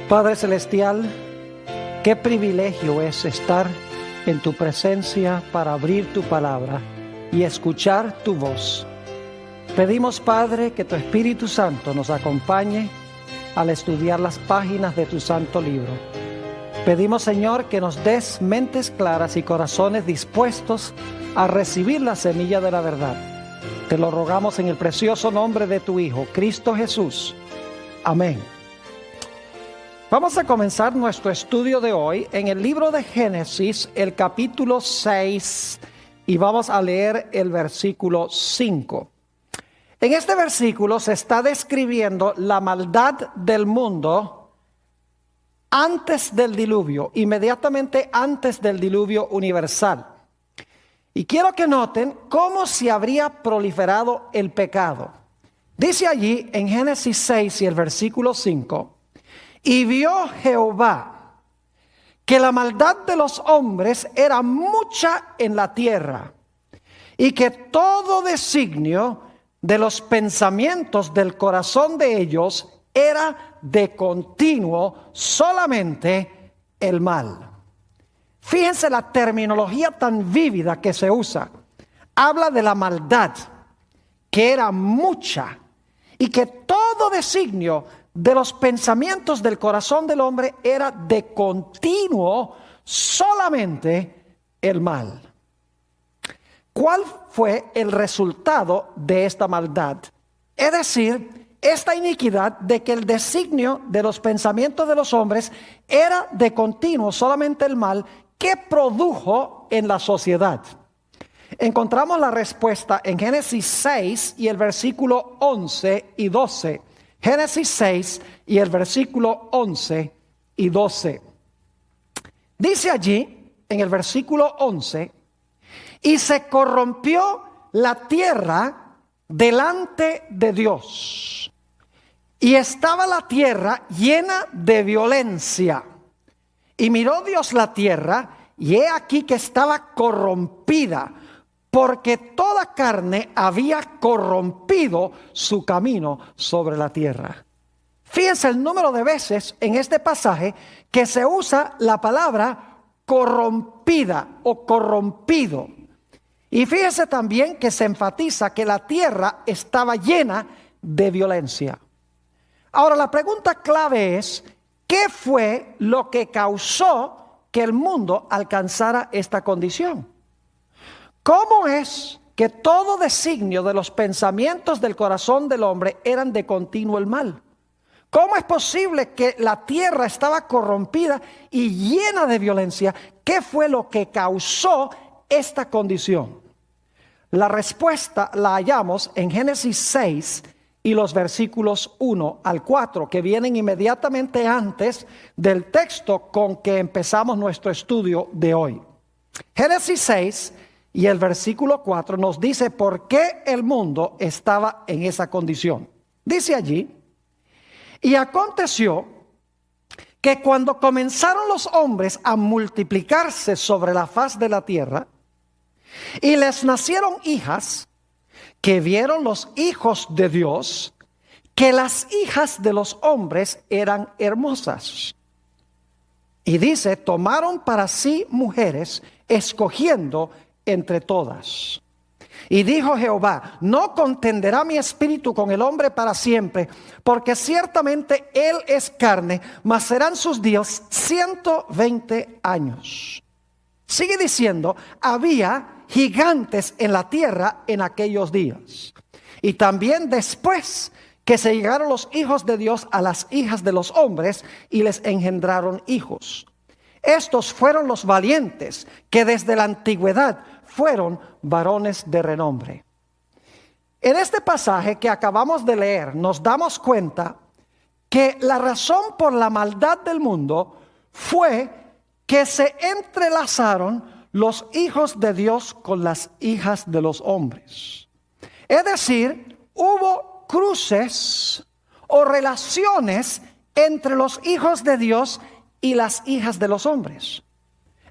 Padre Celestial, qué privilegio es estar en tu presencia para abrir tu palabra y escuchar tu voz. Pedimos, Padre, que tu Espíritu Santo nos acompañe al estudiar las páginas de tu santo libro. Pedimos, Señor, que nos des mentes claras y corazones dispuestos a recibir la semilla de la verdad. Te lo rogamos en el precioso nombre de tu Hijo, Cristo Jesús. Amén. Vamos a comenzar nuestro estudio de hoy en el libro de Génesis, el capítulo 6, y vamos a leer el versículo 5. En este versículo se está describiendo la maldad del mundo antes del diluvio, inmediatamente antes del diluvio universal. Y quiero que noten cómo se habría proliferado el pecado. Dice allí en Génesis 6 y el versículo 5, y vio Jehová que la maldad de los hombres era mucha en la tierra, y que todo designio de los pensamientos del corazón de ellos era de continuo solamente el mal. Fíjense la terminología tan vívida que se usa. Habla de la maldad, que era mucha, y que todo designio de los pensamientos del corazón del hombre era de continuo solamente el mal. ¿Cuál fue el resultado de esta maldad? Es decir, esta iniquidad de que el designio de los pensamientos de los hombres era de continuo solamente el mal que produjo en la sociedad. Encontramos la respuesta en Génesis 6 y el versículo 11 y 12. Génesis 6 y el versículo 11 y 12. Dice allí en el versículo 11, y se corrompió la tierra delante de Dios, y estaba la tierra llena de violencia. Y miró Dios la tierra, y he aquí que estaba corrompida, porque toda carne había corrompido su camino sobre la tierra. Fíjense el número de veces en este pasaje que se usa la palabra corrompida o corrompido. Y fíjense también que se enfatiza que la tierra estaba llena de violencia. Ahora la pregunta clave es, ¿qué fue lo que causó que el mundo alcanzara esta condición? ¿Cómo es que todo designio de los pensamientos del corazón del hombre eran de continuo el mal? ¿Cómo es posible que la tierra estaba corrompida y llena de violencia? ¿Qué fue lo que causó esta condición? La respuesta la hallamos en Génesis 6 y los versículos 1 al 4, que vienen inmediatamente antes del texto con que empezamos nuestro estudio de hoy. Génesis 6 y el versículo 4 nos dice por qué el mundo estaba en esa condición. Dice allí, y aconteció que cuando comenzaron los hombres a multiplicarse sobre la faz de la tierra, y les nacieron hijas, que vieron los hijos de Dios, que las hijas de los hombres eran hermosas. Y dice, tomaron para sí mujeres, escogiendo entre todas. Y dijo Jehová, no contenderá mi espíritu con el hombre para siempre, porque ciertamente él es carne, mas serán sus días 120 años. Sigue diciendo, había gigantes en la tierra en aquellos días. Y también después que se llegaron los hijos de Dios a las hijas de los hombres y les engendraron hijos. Estos fueron los valientes que desde la antigüedad fueron varones de renombre. En este pasaje que acabamos de leer nos damos cuenta que la razón por la maldad del mundo fue que se entrelazaron los hijos de Dios con las hijas de los hombres. Es decir, hubo cruces o relaciones entre los hijos de Dios y las hijas de los hombres.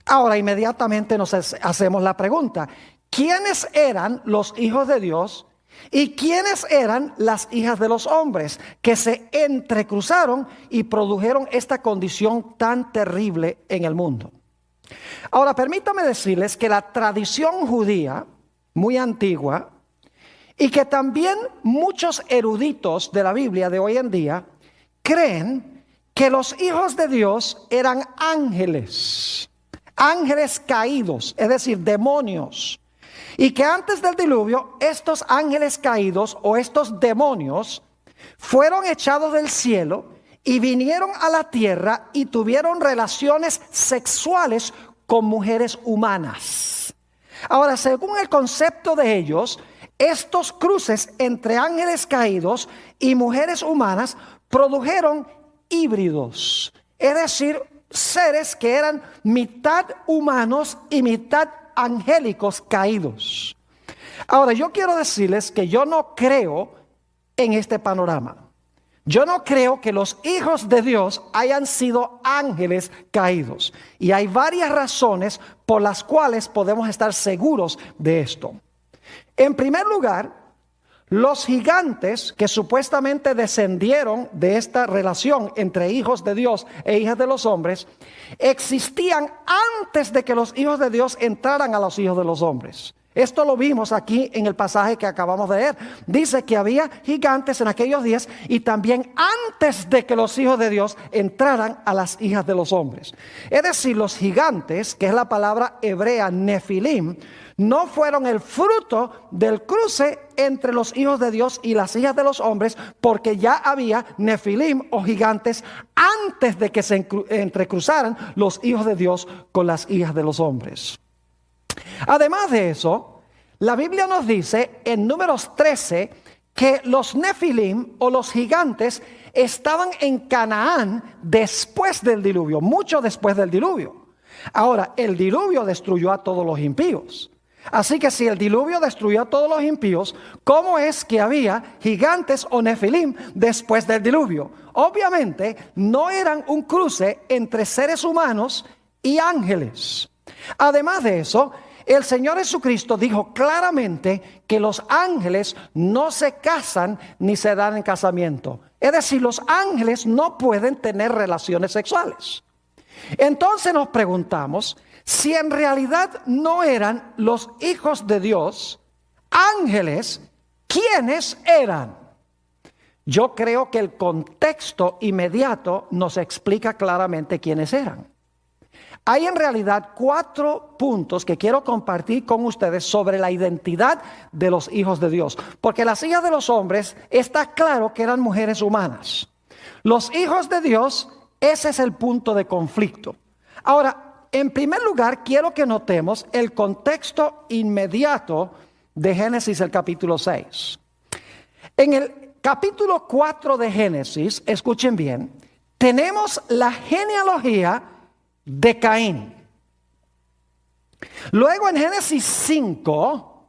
Ahora inmediatamente nos hacemos la pregunta, ¿quiénes eran los hijos de Dios ¿Y quiénes eran las hijas de los hombres que se entrecruzaron y produjeron esta condición tan terrible en el mundo? Ahora, permítame decirles que la tradición judía, muy antigua, y que también muchos eruditos de la Biblia de hoy en día creen que los hijos de Dios eran ángeles, ángeles caídos, es decir, demonios. Y que antes del diluvio, estos ángeles caídos o estos demonios fueron echados del cielo y vinieron a la tierra y tuvieron relaciones sexuales con mujeres humanas. Ahora, según el concepto de ellos, estos cruces entre ángeles caídos y mujeres humanas produjeron híbridos, es decir, seres que eran mitad humanos y mitad angélicos caídos. Ahora, yo quiero decirles que yo no creo en este panorama. Yo no creo que los hijos de Dios hayan sido ángeles caídos. Y hay varias razones por las cuales podemos estar seguros de esto. En primer lugar, los gigantes que supuestamente descendieron de esta relación entre hijos de Dios e hijas de los hombres, existían antes de que los hijos de Dios entraran a los hijos de los hombres. Esto lo vimos aquí en el pasaje que acabamos de leer. Dice que había gigantes en aquellos días y también antes de que los hijos de Dios entraran a las hijas de los hombres. Es decir, los gigantes, que es la palabra hebrea nefilim, no fueron el fruto del cruce entre los hijos de Dios y las hijas de los hombres, porque ya había nefilim o gigantes antes de que se entrecruzaran los hijos de Dios con las hijas de los hombres. Además de eso, la Biblia nos dice en Números 13 que los nefilim o los gigantes estaban en Canaán después del diluvio, mucho después del diluvio. Ahora, el diluvio destruyó a todos los impíos. Así que si el diluvio destruyó a todos los impíos, ¿cómo es que había gigantes o nefilim después del diluvio? Obviamente no eran un cruce entre seres humanos y ángeles. Además de eso, el Señor Jesucristo dijo claramente que los ángeles no se casan ni se dan en casamiento. Es decir, los ángeles no pueden tener relaciones sexuales. Entonces nos preguntamos, si en realidad no eran los hijos de Dios, ángeles, ¿quiénes eran? Yo creo que el contexto inmediato nos explica claramente quiénes eran. Hay en realidad 4 puntos que quiero compartir con ustedes sobre la identidad de los hijos de Dios. Porque las hijas de los hombres está claro que eran mujeres humanas. Los hijos de Dios, ese es el punto de conflicto. Ahora, en primer lugar, quiero que notemos el contexto inmediato de Génesis, el capítulo 6. En el capítulo 4 de Génesis, escuchen bien, tenemos la genealogía de Caín. Luego en Génesis 5,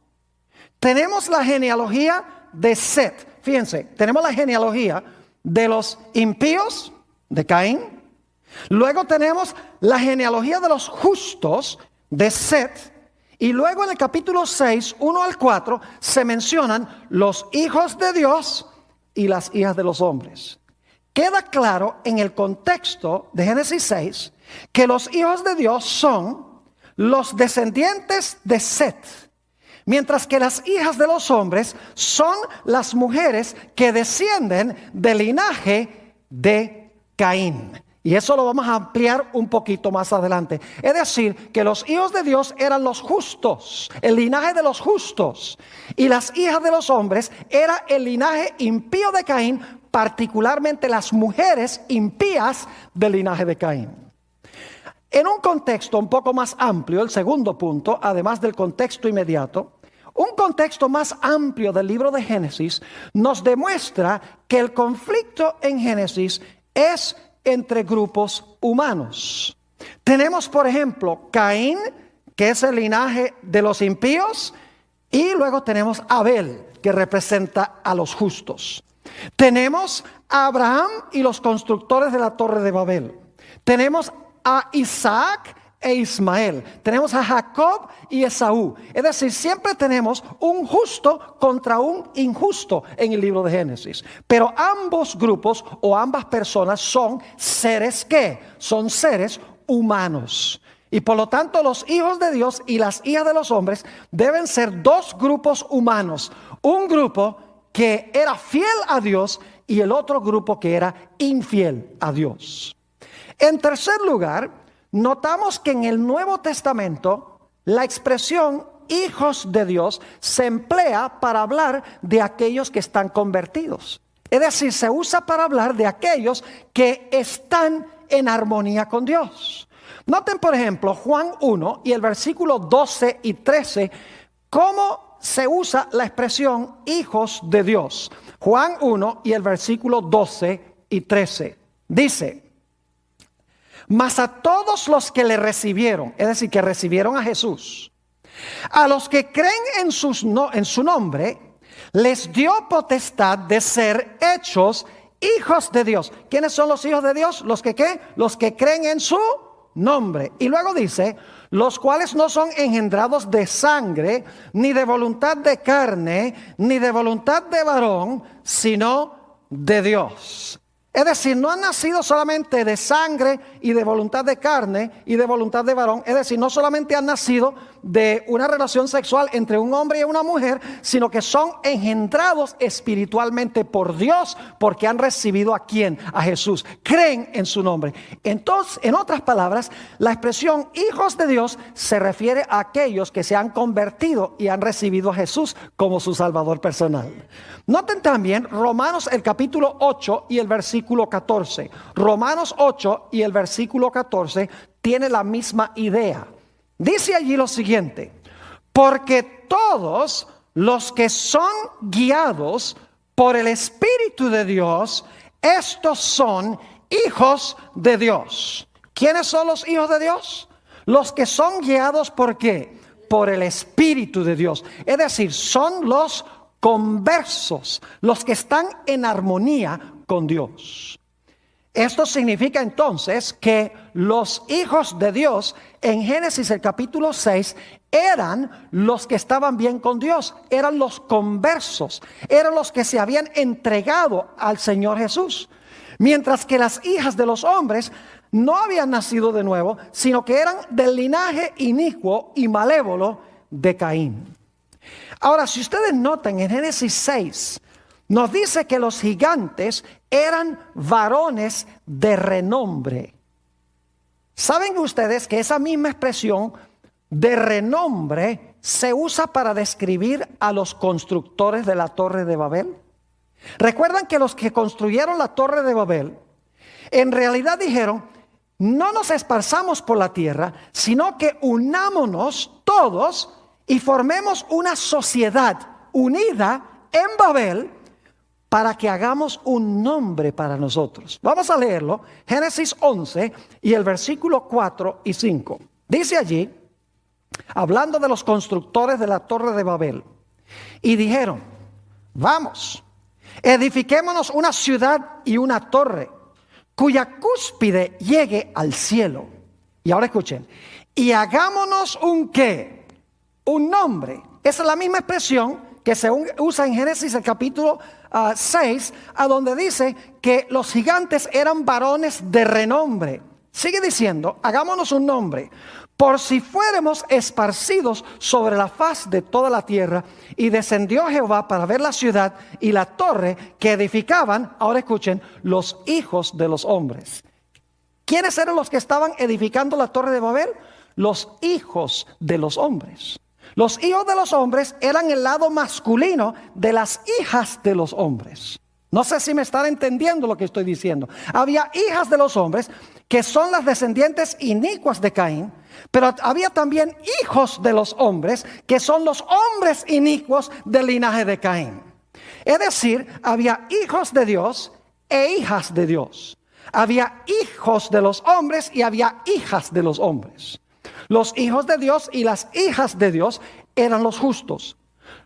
tenemos la genealogía de Set. Fíjense, tenemos la genealogía de los impíos, de Caín. Luego tenemos la genealogía de los justos de Set. Y luego en el capítulo 6, 1 al 4, se mencionan los hijos de Dios y las hijas de los hombres. Queda claro en el contexto de Génesis 6 que los hijos de Dios son los descendientes de Set, mientras que las hijas de los hombres son las mujeres que descienden del linaje de Caín. Y eso lo vamos a ampliar un poquito más adelante. Es decir, que los hijos de Dios eran los justos, el linaje de los justos. Y las hijas de los hombres era el linaje impío de Caín, particularmente las mujeres impías del linaje de Caín. En un contexto un poco más amplio, el segundo punto, además del contexto inmediato, un contexto más amplio del libro de Génesis nos demuestra que el conflicto en Génesis es entre grupos humanos. Tenemos, por ejemplo, Caín, que es el linaje de los impíos, y luego tenemos Abel, que representa a los justos. Tenemos a Abraham y los constructores de la Torre de Babel. Tenemos a Isaac e Ismael. Tenemos a Jacob y Esaú. Es decir, siempre tenemos un justo contra un injusto en el libro de Génesis. Pero ambos grupos o ambas personas son seres ¿qué? Son seres humanos. Y por lo tanto los hijos de Dios y las hijas de los hombres deben ser dos grupos humanos. Un grupo que era fiel a Dios y el otro grupo que era infiel a Dios. En tercer lugar, notamos que en el Nuevo Testamento la expresión hijos de Dios se emplea para hablar de aquellos que están convertidos. Es decir, se usa para hablar de aquellos que están en armonía con Dios. Noten, por ejemplo, Juan 1 y el versículo 12 y 13, cómo se usa la expresión hijos de Dios. Juan 1 y el versículo 12 y 13. Dice: mas a todos los que le recibieron, es decir, que recibieron a Jesús, a los que creen en su nombre, les dio potestad de ser hechos hijos de Dios. ¿Quiénes son los hijos de Dios? Los que ¿qué? Los que creen en su nombre. Y luego dice: los cuales no son engendrados de sangre, ni de voluntad de carne, ni de voluntad de varón, sino de Dios. Es decir, no han nacido solamente de sangre y de voluntad de carne y de voluntad de varón. Es decir, no solamente han nacido de una relación sexual entre un hombre y una mujer, sino que son engendrados espiritualmente por Dios, porque han recibido ¿a quién? A Jesús. Creen en su nombre. Entonces, en otras palabras, la expresión hijos de Dios se refiere a aquellos que se han convertido y han recibido a Jesús como su Salvador personal. Noten también Romanos el capítulo 8 y el versículo 14. Romanos 8 y el versículo 14 tiene la misma idea. Dice allí lo siguiente: porque todos los que son guiados por el Espíritu de Dios, estos son hijos de Dios. ¿Quiénes son los hijos de Dios? Los que son guiados ¿por qué? Por el Espíritu de Dios. Es decir, son los conversos, los que están en armonía con Dios. Esto significa entonces que los hijos de Dios en Génesis el capítulo 6 eran los que estaban bien con Dios, eran los conversos, eran los que se habían entregado al Señor Jesús. Mientras que las hijas de los hombres no habían nacido de nuevo, sino que eran del linaje inicuo y malévolo de Caín. Ahora, si ustedes notan en Génesis 6, nos dice que los gigantes eran varones de renombre. ¿Saben ustedes que esa misma expresión de renombre se usa para describir a los constructores de la Torre de Babel? ¿Recuerdan que los que construyeron la Torre de Babel en realidad dijeron: no nos esparzamos por la tierra, sino que unámonos todos y formemos una sociedad unida en Babel para que hagamos un nombre para nosotros? Vamos a leerlo, Génesis 11 y el versículo 4 y 5. Dice allí, hablando de los constructores de la Torre de Babel: y dijeron: vamos, edifiquémonos una ciudad y una torre, cuya cúspide llegue al cielo. Y ahora escuchen: y hagámonos un ¿qué? Un nombre. Esa es la misma expresión que se usa en Génesis el capítulo 6, a donde dice que los gigantes eran varones de renombre. Sigue diciendo: hagámonos un nombre, por si fuéramos esparcidos sobre la faz de toda la tierra. Y descendió Jehová para ver la ciudad y la torre que edificaban, ahora escuchen, los hijos de los hombres. ¿Quiénes eran los que estaban edificando la Torre de Babel? Los hijos de los hombres. Los hijos de los hombres eran el lado masculino de las hijas de los hombres. No sé si me están entendiendo lo que estoy diciendo. Había hijas de los hombres que son las descendientes inicuas de Caín, pero había también hijos de los hombres que son los hombres inicuos del linaje de Caín. Es decir, había hijos de Dios e hijas de Dios. Había hijos de los hombres y había hijas de los hombres. Los hijos de Dios y las hijas de Dios eran los justos.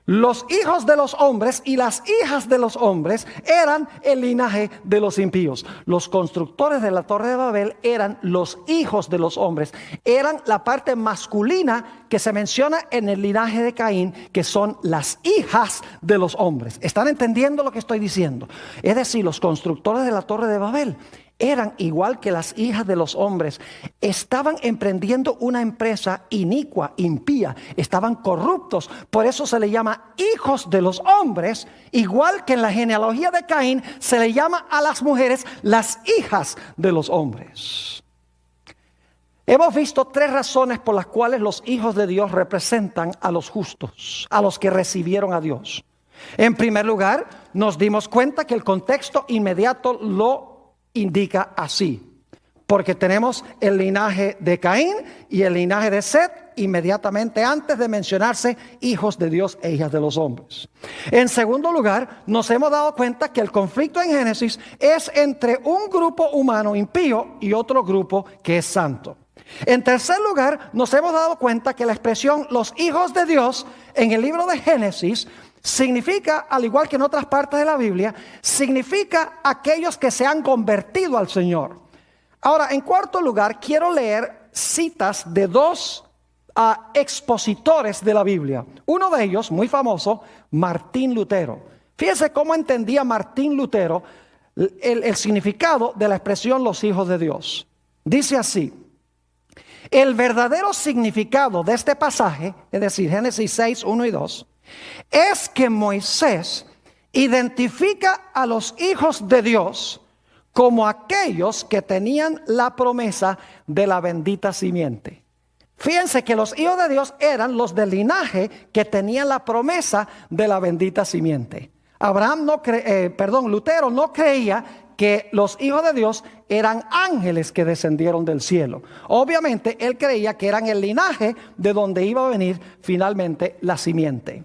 Los hijos de los hombres y las hijas de los hombres eran el linaje de los impíos. Los constructores de la Torre de Babel eran los hijos de los hombres. Eran la parte masculina que se menciona en el linaje de Caín, que son las hijas de los hombres. ¿Están entendiendo lo que estoy diciendo? Es decir, los constructores de la Torre de Babel eran igual que las hijas de los hombres. Estaban emprendiendo una empresa inicua, impía. Estaban corruptos. Por eso se le llama hijos de los hombres. Igual que en la genealogía de Caín se le llama a las mujeres las hijas de los hombres. Hemos visto 3 razones por las cuales los hijos de Dios representan a los justos, a los que recibieron a Dios. En primer lugar, nos dimos cuenta que el contexto inmediato lo indica así, porque tenemos el linaje de Caín y el linaje de Set inmediatamente antes de mencionarse hijos de Dios e hijas de los hombres. En segundo lugar, nos hemos dado cuenta que el conflicto en Génesis es entre un grupo humano impío y otro grupo que es santo. En tercer lugar, nos hemos dado cuenta que la expresión los hijos de Dios en el libro de Génesis significa, al igual que en otras partes de la Biblia, significa aquellos que se han convertido al Señor. Ahora, en cuarto lugar, quiero leer citas de 2 expositores de la Biblia. Uno de ellos, muy famoso, Martín Lutero. Fíjense cómo entendía Martín Lutero el significado de la expresión los hijos de Dios. Dice así: el verdadero significado de este pasaje, es decir, Génesis 6, 1 y 2, es que Moisés identifica a los hijos de Dios como aquellos que tenían la promesa de la bendita simiente. Fíjense que los hijos de Dios eran los del linaje que tenían la promesa de la bendita simiente. Lutero no creía que los hijos de Dios eran ángeles que descendieron del cielo. Obviamente él creía que eran el linaje de donde iba a venir finalmente la simiente.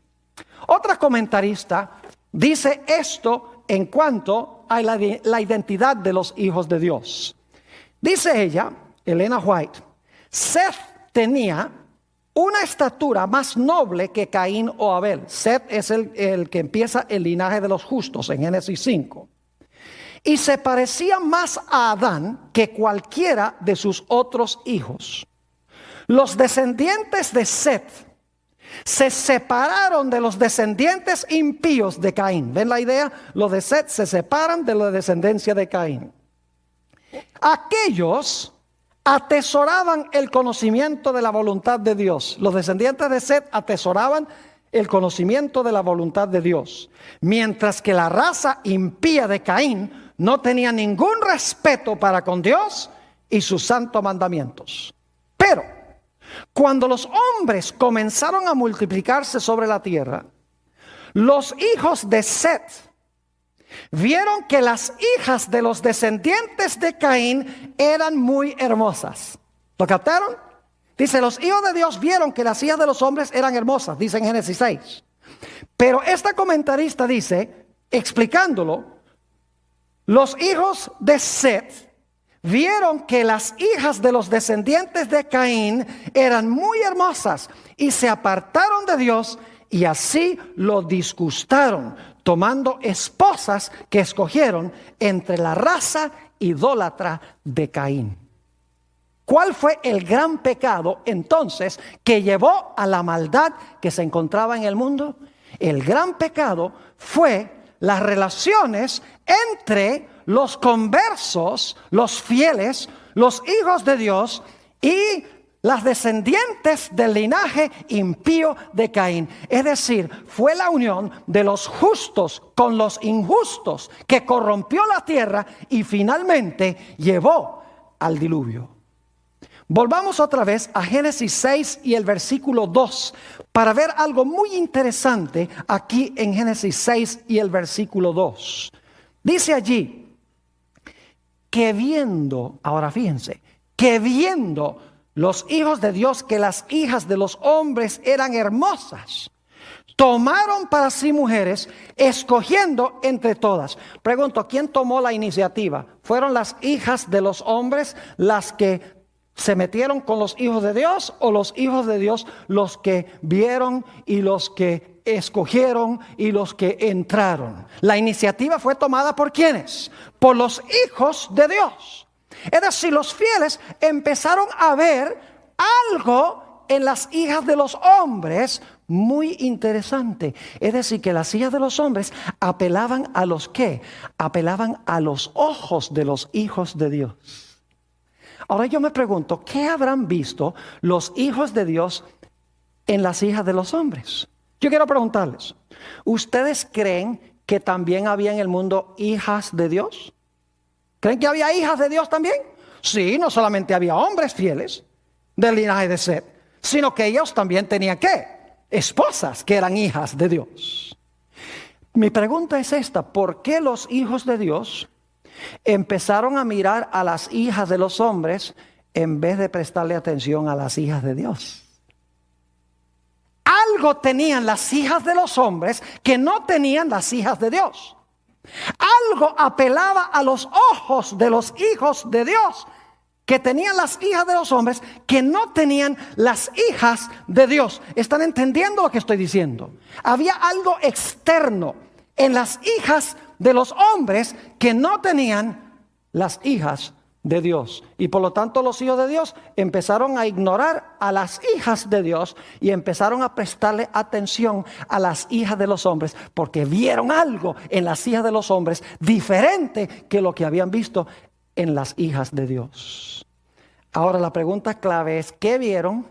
Otra comentarista dice esto en cuanto a la identidad de los hijos de Dios. Dice ella, Elena White, Seth tenía una estatura más noble que Caín o Abel. Seth es el que empieza el linaje de los justos en Génesis 5. Y se parecía más a Adán que cualquiera de sus otros hijos. Los descendientes de Seth se separaron de los descendientes impíos de Caín. ¿Ven la idea? Los de Seth se separan de la descendencia de Caín. Aquellos atesoraban el conocimiento de la voluntad de Dios. Los descendientes de Seth atesoraban el conocimiento de la voluntad de Dios. Mientras que la raza impía de Caín no tenía ningún respeto para con Dios y sus santos mandamientos. Pero cuando los hombres comenzaron a multiplicarse sobre la tierra, los hijos de Seth vieron que las hijas de los descendientes de Caín eran muy hermosas. ¿Lo captaron? Dice, los hijos de Dios vieron que las hijas de los hombres eran hermosas, dice en Génesis 6. Pero esta comentarista dice, explicándolo, los hijos de Seth vieron que las hijas de los descendientes de Caín eran muy hermosas y se apartaron de Dios y así lo disgustaron, tomando esposas que escogieron entre la raza idólatra de Caín. ¿Cuál fue el gran pecado entonces que llevó a la maldad que se encontraba en el mundo? El gran pecado fue las relaciones entre los conversos, los fieles, los hijos de Dios y las descendientes del linaje impío de Caín. Es decir, fue la unión de los justos con los injustos que corrompió la tierra y finalmente llevó al diluvio. Volvamos otra vez a Génesis 6 y el versículo 2 para ver algo muy interesante aquí en Génesis 6 y el versículo 2. Dice allí que viendo, ahora fíjense, que viendo los hijos de Dios que las hijas de los hombres eran hermosas, tomaron para sí mujeres, escogiendo entre todas. Pregunto, ¿quién tomó la iniciativa? ¿Fueron las hijas de los hombres las que se metieron con los hijos de Dios o los hijos de Dios los que vieron y los que escogieron y los que entraron. La iniciativa fue tomada ¿por quiénes? Por los hijos de Dios. Es decir, los fieles empezaron a ver algo en las hijas de los hombres muy interesante. Es decir, que las hijas de los hombres apelaban a los ¿qué? Apelaban a los ojos de los hijos de Dios. Ahora yo me pregunto, ¿qué habrán visto los hijos de Dios en las hijas de los hombres? Yo quiero preguntarles, ¿ustedes creen que también había en el mundo hijas de Dios? ¿Creen que había hijas de Dios también? Sí, no solamente había hombres fieles del linaje de Set, sino que ellos también tenían ¿qué? Esposas que eran hijas de Dios. Mi pregunta es esta: ¿por qué los hijos de Dios empezaron a mirar a las hijas de los hombres en vez de prestarle atención a las hijas de Dios? Algo tenían las hijas de los hombres que no tenían las hijas de Dios. Algo apelaba a los ojos de los hijos de Dios que tenían las hijas de los hombres que no tenían las hijas de Dios. ¿Están entendiendo lo que estoy diciendo? Había algo externo en las hijas de los hombres que no tenían las hijas de Dios. Y por lo tanto los hijos de Dios empezaron a ignorar a las hijas de Dios y empezaron a prestarle atención a las hijas de los hombres, porque vieron algo en las hijas de los hombres diferente que lo que habían visto en las hijas de Dios. Ahora la pregunta clave es: ¿qué vieron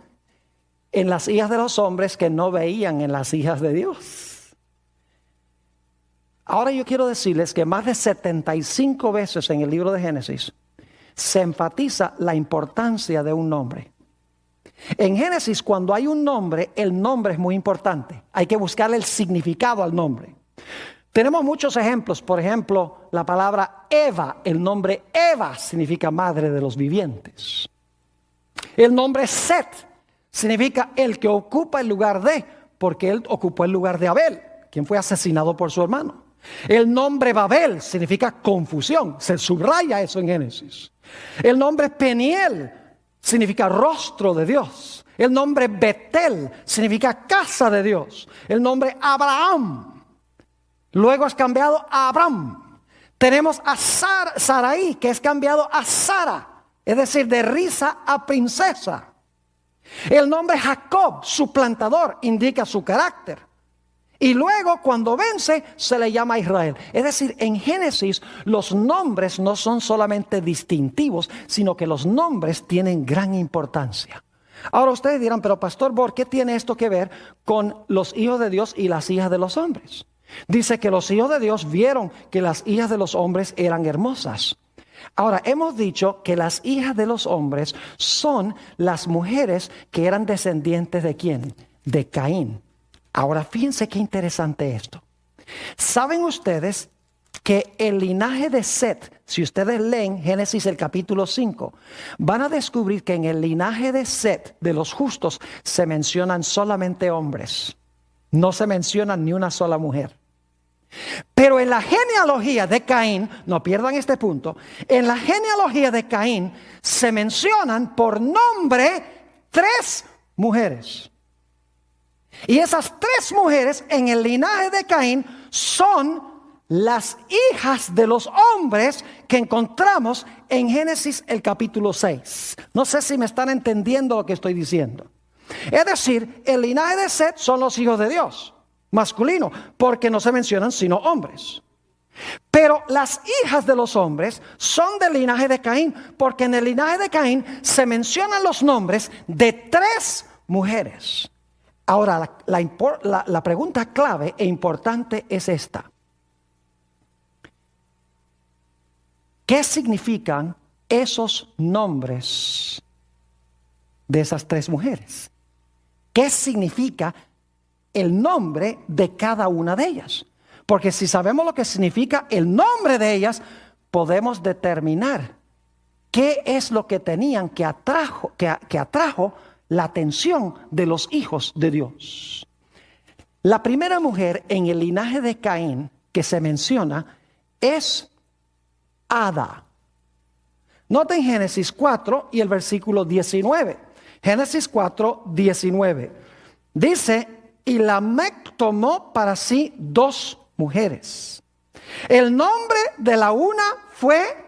en las hijas de los hombres que no veían en las hijas de Dios? Ahora yo quiero decirles que más de 75 veces en el libro de Génesis se enfatiza la importancia de un nombre. En Génesis, cuando hay un nombre, el nombre es muy importante. Hay que buscarle el significado al nombre. Tenemos muchos ejemplos. Por ejemplo, la palabra Eva. El nombre Eva significa madre de los vivientes. El nombre Set significa el que ocupa el lugar de, porque él ocupó el lugar de Abel, quien fue asesinado por su hermano. El nombre Babel significa confusión. Se subraya eso en Génesis. El nombre Peniel significa rostro de Dios. El nombre Betel significa casa de Dios. El nombre Abraham luego es cambiado a Abram. Tenemos a Sarai, que es cambiado a Sara, es decir, de risa a princesa. El nombre Jacob, suplantador, indica su carácter. Y luego cuando vence se le llama Israel. Es decir, en Génesis los nombres no son solamente distintivos, sino que los nombres tienen gran importancia. Ahora ustedes dirán, pero Pastor Bor, ¿qué tiene esto que ver con los hijos de Dios y las hijas de los hombres? Dice que los hijos de Dios vieron que las hijas de los hombres eran hermosas. Ahora, hemos dicho que las hijas de los hombres son las mujeres que eran descendientes ¿de quién? De Caín. Ahora, fíjense qué interesante esto. ¿Saben ustedes que el linaje de Set, si ustedes leen Génesis el capítulo 5, van a descubrir que en el linaje de Set, de los justos, se mencionan solamente hombres? No se menciona ni una sola mujer. Pero en la genealogía de Caín, no pierdan este punto, en la genealogía de Caín se mencionan por nombre 3 mujeres. Y esas 3 mujeres en el linaje de Caín son las hijas de los hombres que encontramos en Génesis el capítulo 6. No sé si me están entendiendo lo que estoy diciendo. Es decir, el linaje de Set son los hijos de Dios, masculino, porque no se mencionan sino hombres. Pero las hijas de los hombres son del linaje de Caín, porque en el linaje de Caín se mencionan los nombres de 3 mujeres. Ahora, la pregunta clave e importante es esta. ¿Qué significan esos nombres de esas 3 mujeres? ¿Qué significa el nombre de cada una de ellas? Porque si sabemos lo que significa el nombre de ellas, podemos determinar qué es lo que tenían que atrajo la atención de los hijos de Dios. La primera mujer en el linaje de Caín que se menciona es Ada. Noten Génesis 4 y el versículo 19. Génesis 4, 19. Dice y Lamec tomó para sí 2 mujeres. El nombre de la una fue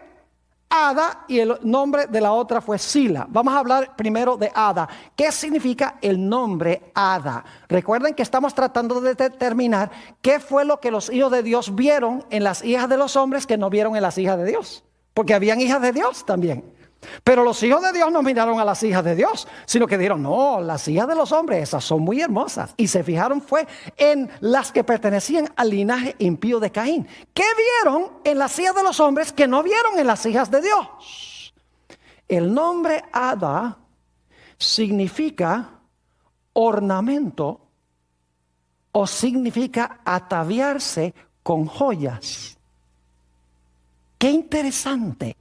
Ada y el nombre de la otra fue Sila. Vamos a hablar primero de Ada. ¿Qué significa el nombre Ada? Recuerden que estamos tratando de determinar qué fue lo que los hijos de Dios vieron en las hijas de los hombres que no vieron en las hijas de Dios. Porque habían hijas de Dios también. Pero los hijos de Dios no miraron a las hijas de Dios, sino que dijeron, no, las hijas de los hombres, esas son muy hermosas. Y se fijaron fue en las que pertenecían al linaje impío de Caín. ¿Qué vieron en las hijas de los hombres que no vieron en las hijas de Dios? El nombre Ada significa ornamento o significa ataviarse con joyas. Qué interesante.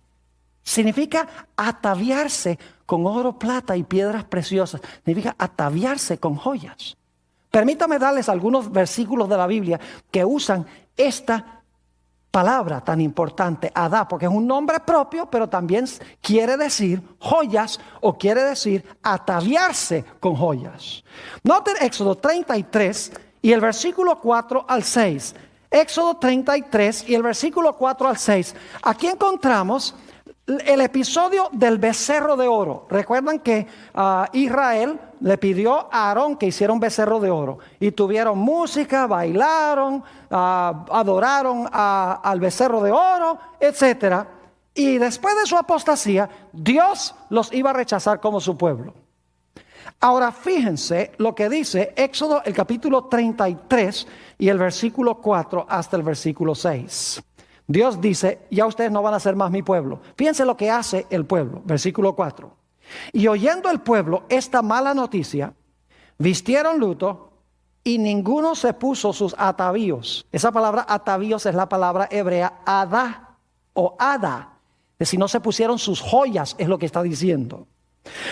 Significa ataviarse con oro, plata y piedras preciosas. Significa ataviarse con joyas. Permítame darles algunos versículos de la Biblia que usan esta palabra tan importante, Adá, porque es un nombre propio, pero también quiere decir joyas o quiere decir ataviarse con joyas. Noten Éxodo 33 y el versículo 4 al 6. Éxodo 33 y el versículo 4 al 6. Aquí encontramos el episodio del becerro de oro. Recuerdan que Israel le pidió a Aarón que hiciera un becerro de oro. Y tuvieron música, bailaron, adoraron al becerro de oro, etc. Y después de su apostasía, Dios los iba a rechazar como su pueblo. Ahora fíjense lo que dice Éxodo el capítulo 33 y el versículo 4 hasta el versículo 6. Dios dice, ya ustedes no van a ser más mi pueblo. Fíjense lo que hace el pueblo, versículo 4. Y oyendo el pueblo esta mala noticia, vistieron luto y ninguno se puso sus atavíos. Esa palabra atavíos es la palabra hebrea Adá o Ada. Es decir, no se pusieron sus joyas, es lo que está diciendo.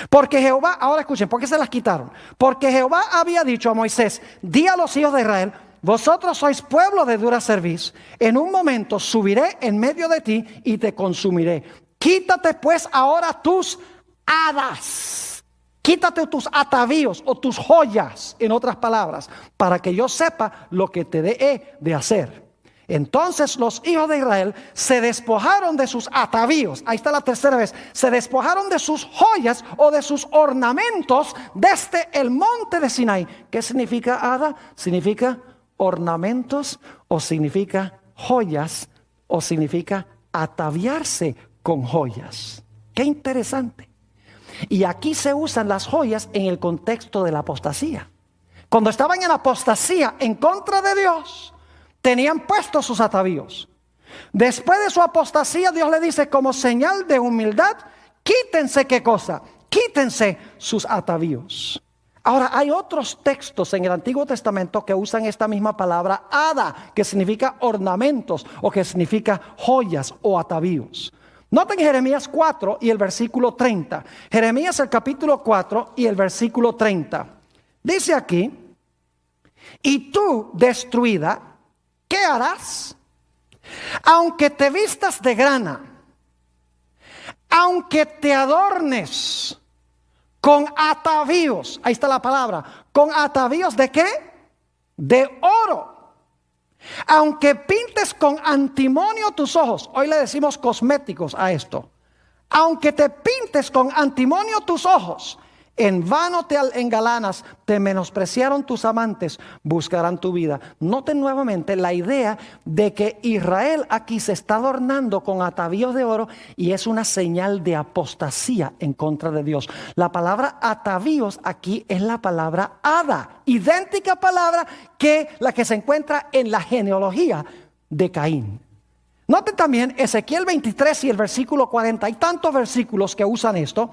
Porque Jehová, ahora escuchen, ¿por qué se las quitaron? Porque Jehová había dicho a Moisés, di a los hijos de Israel, vosotros sois pueblo de dura cerviz. En un momento subiré en medio de ti y te consumiré. Quítate pues ahora tus hadas. Quítate tus atavíos o tus joyas, en otras palabras, para que yo sepa lo que te he de hacer. Entonces los hijos de Israel se despojaron de sus atavíos. Ahí está la tercera vez. Se despojaron de sus joyas o de sus ornamentos desde el monte de Sinaí. ¿Qué significa hada? Significa ornamentos o significa joyas o significa ataviarse con joyas. Qué interesante. Y aquí se usan las joyas en el contexto de la apostasía. Cuando estaban en apostasía en contra de Dios, tenían puestos sus atavíos. Después de su apostasía, Dios le dice como señal de humildad, quítense ¿qué cosa? Quítense sus atavíos. Ahora, hay otros textos en el Antiguo Testamento que usan esta misma palabra hada, que significa ornamentos o que significa joyas o atavíos. Noten Jeremías 4 y el versículo 30. Jeremías el capítulo 4 y el versículo 30. Dice aquí, y tú destruida, ¿qué harás? Aunque te vistas de grana, aunque te adornes con atavíos, ahí está la palabra, con atavíos ¿de qué? De oro. Aunque pintes con antimonio tus ojos, hoy le decimos cosméticos a esto. Aunque te pintes con antimonio tus ojos, en vano te engalanas, te menospreciaron tus amantes, buscarán tu vida. Noten nuevamente la idea de que Israel aquí se está adornando con atavíos de oro y es una señal de apostasía en contra de Dios. La palabra atavíos aquí es la palabra hada, idéntica palabra que la que se encuentra en la genealogía de Caín. Noten también Ezequiel 23 y el versículo 40, hay tantos versículos que usan esto.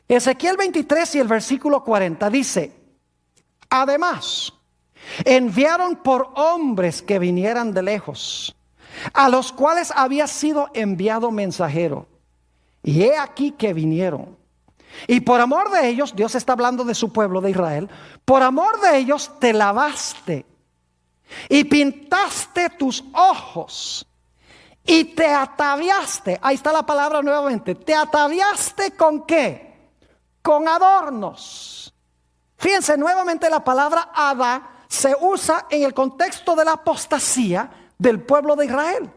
Ezequiel 23 y el versículo 40 dice, además, enviaron por hombres que vinieran de lejos, a los cuales había sido enviado mensajero. Y he aquí que vinieron. Y por amor de ellos, Dios está hablando de su pueblo de Israel, por amor de ellos te lavaste y pintaste tus ojos y te ataviaste. Ahí está la palabra nuevamente. ¿Te ataviaste con qué? Con adornos. Fíjense nuevamente la palabra hada se usa en el contexto de la apostasía del pueblo de Israel.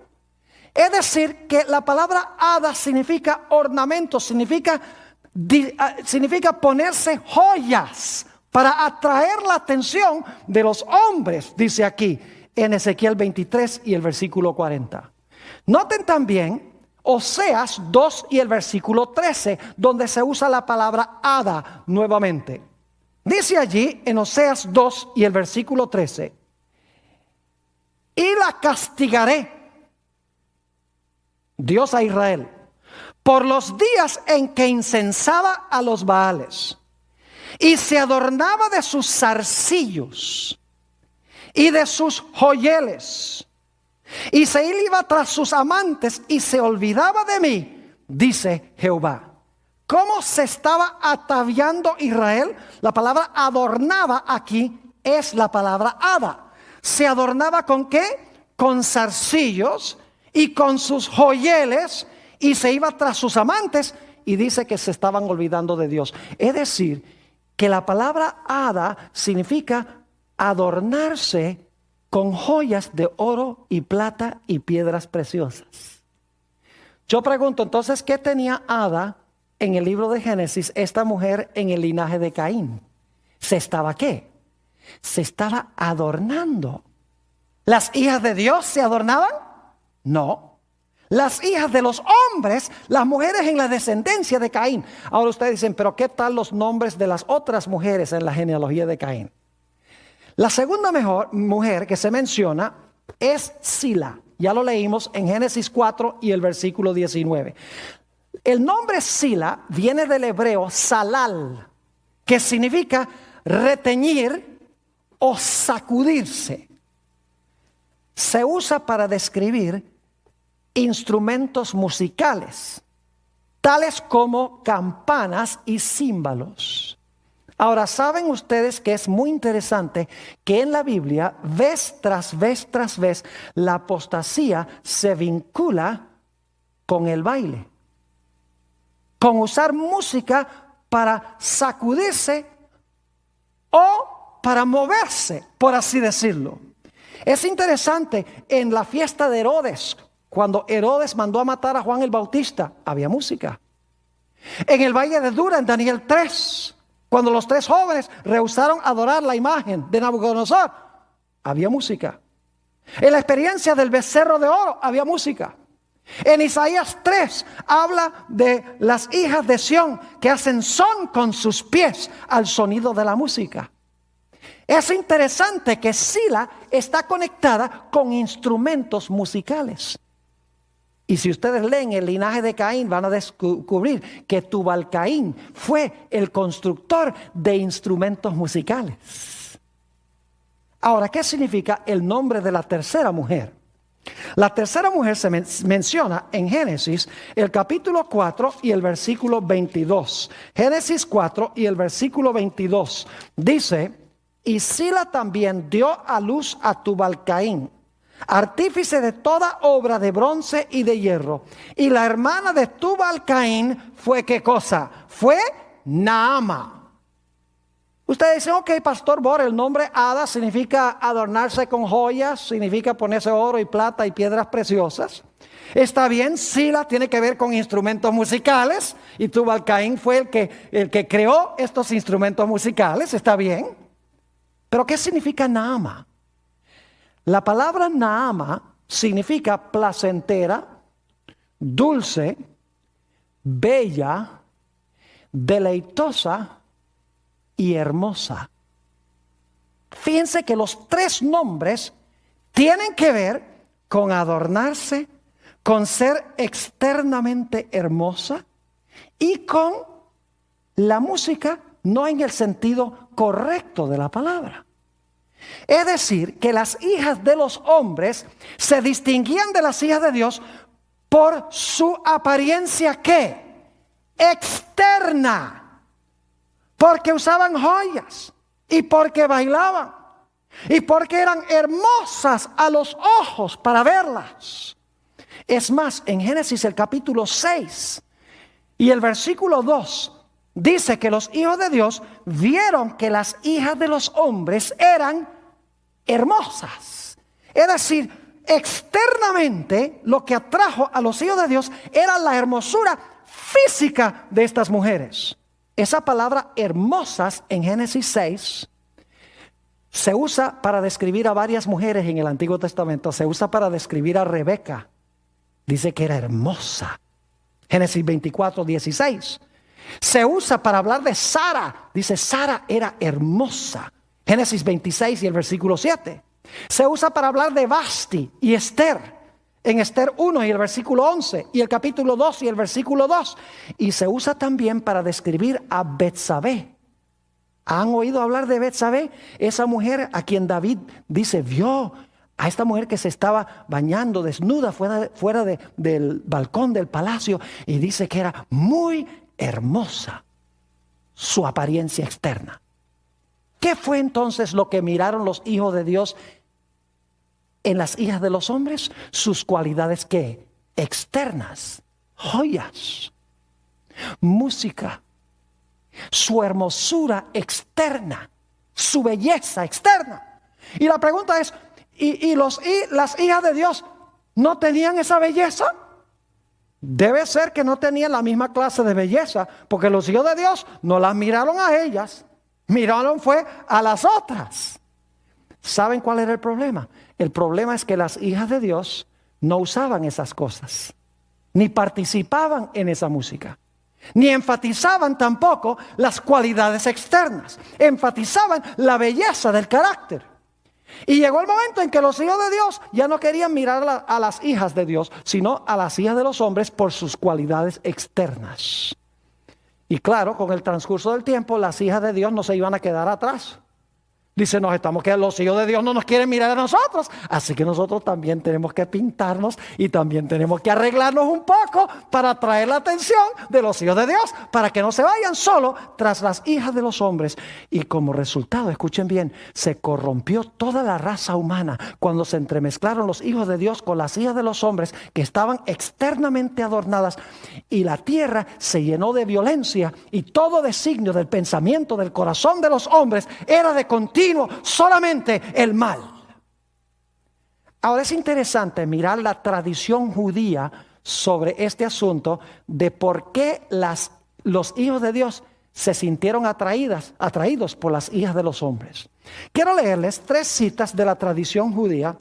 Es decir, que la palabra hada significa ornamento, significa ponerse joyas para atraer la atención de los hombres, dice aquí en Ezequiel 23 y el versículo 40. Noten también Oseas 2 y el versículo 13, donde se usa la palabra hada nuevamente. Dice allí en Oseas 2 y el versículo 13: y la castigaré, Dios a Israel, por los días en que incensaba a los Baales y se adornaba de sus zarcillos y de sus joyeles, y se iba tras sus amantes y se olvidaba de mí, dice Jehová. ¿Cómo se estaba ataviando Israel? La palabra adornaba aquí es la palabra hada. ¿Se adornaba con qué? Con zarcillos y con sus joyeles, y se iba tras sus amantes, y dice que se estaban olvidando de Dios. Es decir, que la palabra hada significa adornarse con joyas de oro y plata y piedras preciosas. Yo pregunto entonces, ¿qué tenía Ada en el libro de Génesis, esta mujer en el linaje de Caín? ¿Se estaba qué? Se estaba adornando. ¿Las hijas de Dios se adornaban? No. Las hijas de los hombres, las mujeres en la descendencia de Caín. Ahora ustedes dicen, pero ¿qué tal los nombres de las otras mujeres en la genealogía de Caín? La segunda mujer que se menciona es Sila. Ya lo leímos en Génesis 4 y el versículo 19. El nombre Sila viene del hebreo salal, que significa reteñir o sacudirse. Se usa para describir instrumentos musicales, tales como campanas y címbalos. Ahora, ¿saben ustedes que es muy interesante que en la Biblia, vez tras vez tras vez, la apostasía se vincula con el baile? Con usar música para sacudirse o para moverse, por así decirlo. Es interesante, en la fiesta de Herodes, cuando Herodes mandó a matar a Juan el Bautista, había música. En el valle de Dura, en Daniel 3, cuando los 3 jóvenes rehusaron adorar la imagen de Nabucodonosor, había música. En la experiencia del becerro de oro, había música. En Isaías 3 habla de las hijas de Sión que hacen son con sus pies al sonido de la música. Es interesante que Sila está conectada con instrumentos musicales. Y si ustedes leen el linaje de Caín, van a descubrir que Tubal-Caín fue el constructor de instrumentos musicales. Ahora, ¿qué significa el nombre de la tercera mujer? La tercera mujer se menciona en Génesis, el capítulo 4 y el versículo 22. Génesis 4 y el versículo 22 dice: y Sila también dio a luz a Tubal-Caín, artífice de toda obra de bronce y de hierro. Y la hermana de Tubal-Caín fue, ¿qué cosa? Fue Naama. Ustedes dicen, ok, Pastor Bor, el nombre Ada significa adornarse con joyas, significa ponerse oro y plata y piedras preciosas. Está bien, Sila tiene que ver con instrumentos musicales y Tubal-Caín fue el que creó estos instrumentos musicales, está bien. Pero ¿qué significa Naama? La palabra Naama significa placentera, dulce, bella, deleitosa y hermosa. Fíjense que los 3 nombres tienen que ver con adornarse, con ser externamente hermosa y con la música, no en el sentido correcto de la palabra. Es decir, que las hijas de los hombres se distinguían de las hijas de Dios por su apariencia, ¿qué? Externa. Porque usaban joyas y porque bailaban y porque eran hermosas a los ojos para verlas. Es más, en Génesis el capítulo 6 y el versículo 2 dice que los hijos de Dios vieron que las hijas de los hombres eran hermosas. Es decir, externamente lo que atrajo a los hijos de Dios era la hermosura física de estas mujeres. Esa palabra hermosas en Génesis 6 se usa para describir a varias mujeres en el Antiguo Testamento. Se usa para describir a Rebeca. Dice que era hermosa. Génesis 24, 16. Se usa para hablar de Sara. Dice Sara era hermosa. Génesis 26 y el versículo 7. Se usa para hablar de Vasti y Esther. En Esther 1 y el versículo 11. Y el capítulo 2 y el versículo 2. Y se usa también para describir a Betsabé. ¿Han oído hablar de Betsabé? Esa mujer a quien David dice, vio a esta mujer que se estaba bañando desnuda fuera del balcón del palacio. Y dice que era muy hermosa su apariencia externa. ¿Qué fue entonces lo que miraron los hijos de Dios en las hijas de los hombres? Sus cualidades, ¿qué? Externas, joyas, música, su hermosura externa, su belleza externa. Y la pregunta es, ¿y las hijas de Dios no tenían esa belleza? Debe ser que no tenían la misma clase de belleza, porque los hijos de Dios no las miraron a ellas, miraron fue a las otras. ¿Saben cuál era el problema? El problema es que las hijas de Dios no usaban esas cosas, ni participaban en esa música, ni enfatizaban tampoco las cualidades externas, enfatizaban la belleza del carácter. Y llegó el momento en que los hijos de Dios ya no querían mirar a las hijas de Dios, sino a las hijas de los hombres por sus cualidades externas. Y claro, con el transcurso del tiempo, las hijas de Dios no se iban a quedar atrás. Dice, los hijos de Dios no nos quieren mirar a nosotros, así que nosotros también tenemos que pintarnos y también tenemos que arreglarnos un poco para atraer la atención de los hijos de Dios, para que no se vayan solo tras las hijas de los hombres. Y como resultado, escuchen bien, se corrompió toda la raza humana cuando se entremezclaron los hijos de Dios con las hijas de los hombres que estaban externamente adornadas, y la tierra se llenó de violencia, y todo designio del pensamiento del corazón de los hombres era de continuo solamente el mal. Ahora es interesante mirar la tradición judía sobre este asunto de por qué los hijos de Dios se sintieron atraídos por las hijas de los hombres. Quiero leerles 3 citas de la tradición judía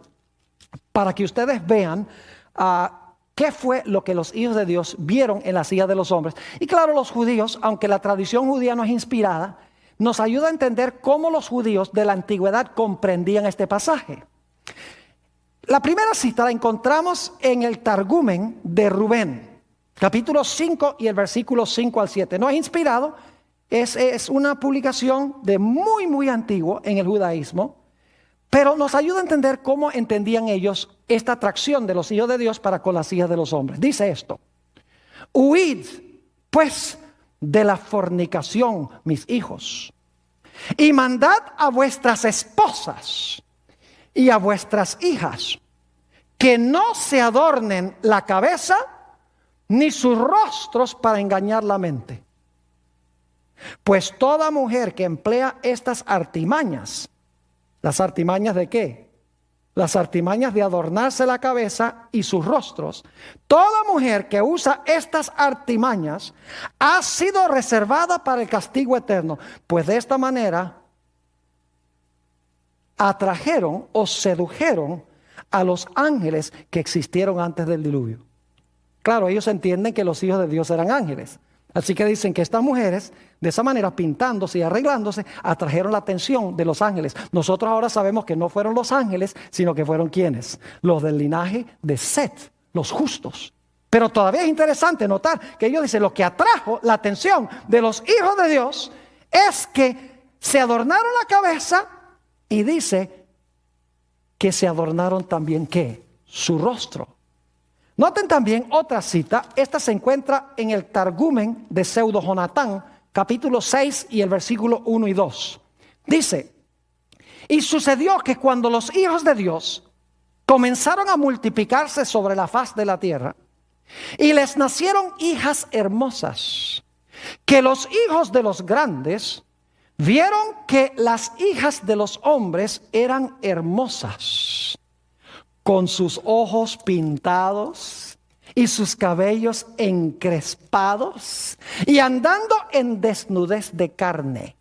para que ustedes vean qué fue lo que los hijos de Dios vieron en las hijas de los hombres. Y claro, los judíos, aunque la tradición judía no es inspirada, nos ayuda a entender cómo los judíos de la antigüedad comprendían este pasaje. La primera cita la encontramos en el Targumen de Rubén, capítulo 5 y el versículo 5 al 7. No es inspirado, es una publicación de muy antiguo en el judaísmo, pero nos ayuda a entender cómo entendían ellos esta atracción de los hijos de Dios para con las hijas de los hombres. Dice esto: huid, pues, de la fornicación, mis hijos, y mandad a vuestras esposas y a vuestras hijas que no se adornen la cabeza ni sus rostros para engañar la mente. Pues toda mujer que emplea estas artimañas, ¿las artimañas de qué? Las artimañas de adornarse la cabeza y sus rostros. Toda mujer que usa estas artimañas ha sido reservada para el castigo eterno, pues de esta manera atrajeron o sedujeron a los ángeles que existieron antes del diluvio. Claro, ellos entienden que los hijos de Dios eran ángeles. Así que dicen que estas mujeres, de esa manera, pintándose y arreglándose, atrajeron la atención de los ángeles. Nosotros ahora sabemos que no fueron los ángeles, sino que fueron ¿quiénes? Los del linaje de Set, los justos. Pero todavía es interesante notar que ellos dicen, lo que atrajo la atención de los hijos de Dios es que se adornaron la cabeza, y dice que se adornaron también ¿qué? Su rostro. Noten también otra cita. Esta se encuentra en el Targumen de Pseudo Jonatán, capítulo 6 y el versículo 1 y 2. Dice: y sucedió que cuando los hijos de Dios comenzaron a multiplicarse sobre la faz de la tierra, y les nacieron hijas hermosas, que los hijos de los grandes vieron que las hijas de los hombres eran hermosas, con sus ojos pintados y sus cabellos encrespados, y andando en desnudez de carne.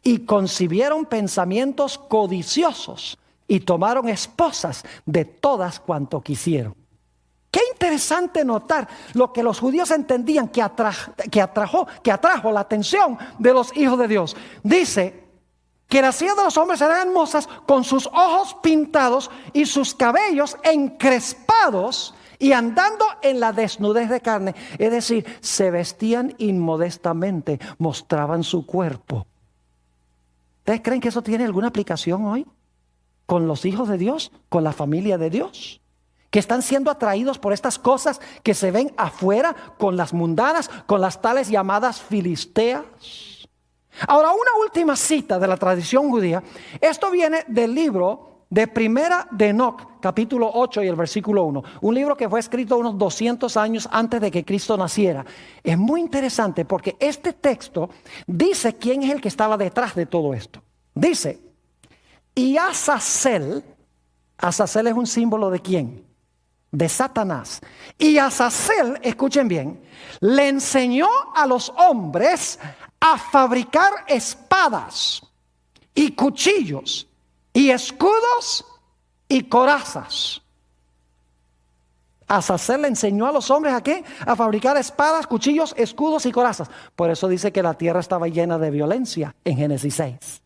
Y concibieron pensamientos codiciosos, y tomaron esposas de todas cuanto quisieron. Qué interesante notar lo que los judíos entendían que atrajo la atención de los hijos de Dios. Dice que las hijas de los hombres eran hermosas, con sus ojos pintados y sus cabellos encrespados, y andando en la desnudez de carne. Es decir, se vestían inmodestamente, mostraban su cuerpo. ¿Ustedes creen que eso tiene alguna aplicación hoy con los hijos de Dios, con la familia de Dios, que están siendo atraídos por estas cosas que se ven afuera, con las mundanas, con las tales llamadas filisteas? Ahora, una última cita de la tradición judía. Esto viene del libro de Primera de Enoc, capítulo 8 y el versículo 1. Un libro que fue escrito unos 200 años antes de que Cristo naciera. Es muy interesante porque este texto dice quién es el que estaba detrás de todo esto. Dice, y Azazel es un símbolo de ¿quién? De Satanás. Y Azazel, escuchen bien, le enseñó a los hombres a fabricar espadas y cuchillos y escudos y corazas. Azazel le enseñó a los hombres ¿a qué? A fabricar espadas, cuchillos, escudos y corazas. Por eso dice que la tierra estaba llena de violencia en Génesis 6.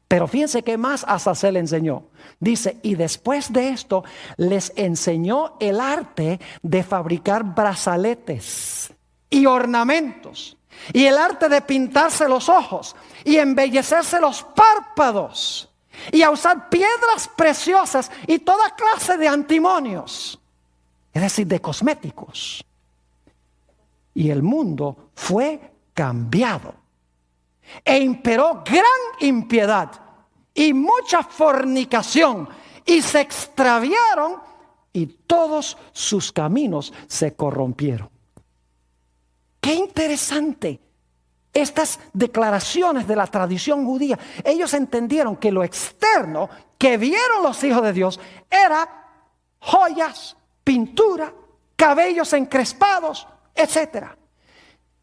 Pero fíjense qué más Azazel enseñó. Dice, y después de esto les enseñó el arte de fabricar brazaletes y ornamentos, y el arte de pintarse los ojos y embellecerse los párpados, y a usar piedras preciosas y toda clase de antimonios, es decir, de cosméticos. Y el mundo fue cambiado, e imperó gran impiedad y mucha fornicación, y se extraviaron, y todos sus caminos se corrompieron. Qué interesante estas declaraciones de la tradición judía. Ellos entendieron que lo externo que vieron los hijos de Dios era joyas, pintura, cabellos encrespados, etcétera.